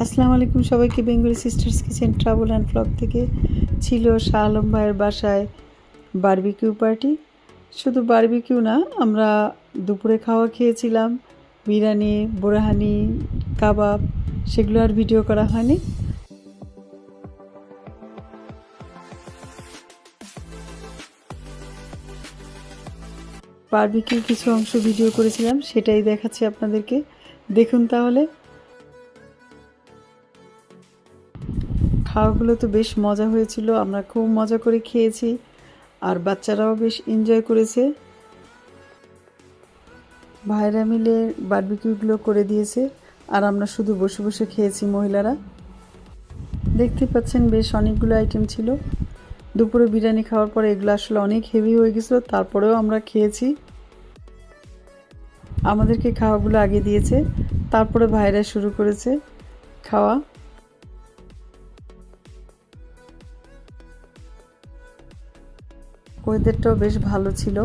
আসসালামু আলাইকুম সবাইকে। Bengali sisters kitchen travel and blog থেকে ছিল শাহ আলম ভাইয়ের বাসায় বারবিকিউ পার্টি। শুধু বারবিকিউ না, আমরা দুপুরে খাওয়া খেয়েছিলাম, বিরিয়ানি, বোরহানি, কাবাব, সেগুলো আর ভিডিও করা হয়নি। বারবিকিউ কিছু অংশ ভিডিও করেছিলাম, সেটাই দেখাচ্ছি আপনাদেরকে, দেখুন তাহলে। খাওয়াগুলো তো বেশ মজা হয়েছিল, আমরা খুব মজা করে খেয়েছি আর বাচ্চারাও বেশ এনজয় করেছে। ভাইরা মিলে বারবিকিউগুলো করে দিয়েছে আর আমরা শুধু বসে বসে খেয়েছি মহিলারা। দেখতে পাচ্ছেন বেশ অনেকগুলো আইটেম ছিল। দুপুরে বিরিয়ানি খাওয়ার পরে এগুলো আসলে অনেক হেভি হয়ে গেছিলো, তারপরেও আমরা খেয়েছি। আমাদেরকে খাওয়াগুলো আগে দিয়েছে, তারপরে ভাইরা শুরু করেছে খাওয়া। ওয়েদারটাও বেশ ভালো ছিল,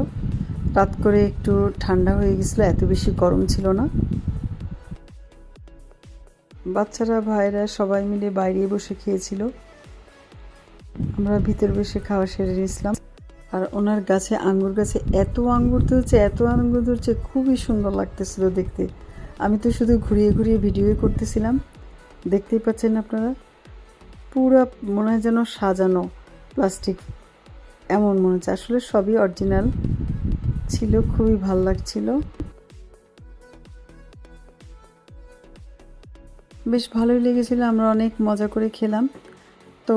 রাত করে একটু ঠান্ডা হয়ে গেছিলো, এত বেশি গরম ছিল না। বাচ্চারা ভাইরা সবাই মিলে বাইরে বসে খেয়েছিল, আমরা ভিতর বসে খাওয়া সেরে নিয়েছিলাম। আর ওনার গাছে আঙ্গুর গাছে এত আঙ্গুর ধরছে, খুবই সুন্দর লাগতেছিল দেখতে। আমি তো শুধু ঘুরিয়ে ঘুরিয়ে ভিডিও করতেছিলাম, দেখতেই পাচ্ছেন আপনারা। পুরো মনে হয় যেন সাজানো প্লাস্টিক, এমন মনে হচ্ছে। আসলে সবই অরিজিনাল ছিল, খুবই ভালো লাগছিল, বেশ ভালোই লেগেছিল। আমরা অনেক মজা করে খেলাম। তো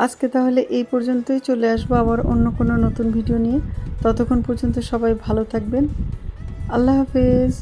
আজকে তাহলে এই পর্যন্তই, চলে আসবো আবার অন্য কোনো নতুন ভিডিও নিয়ে। ততক্ষণ পর্যন্ত সবাই ভালো থাকবেন। আল্লাহ হাফেজ।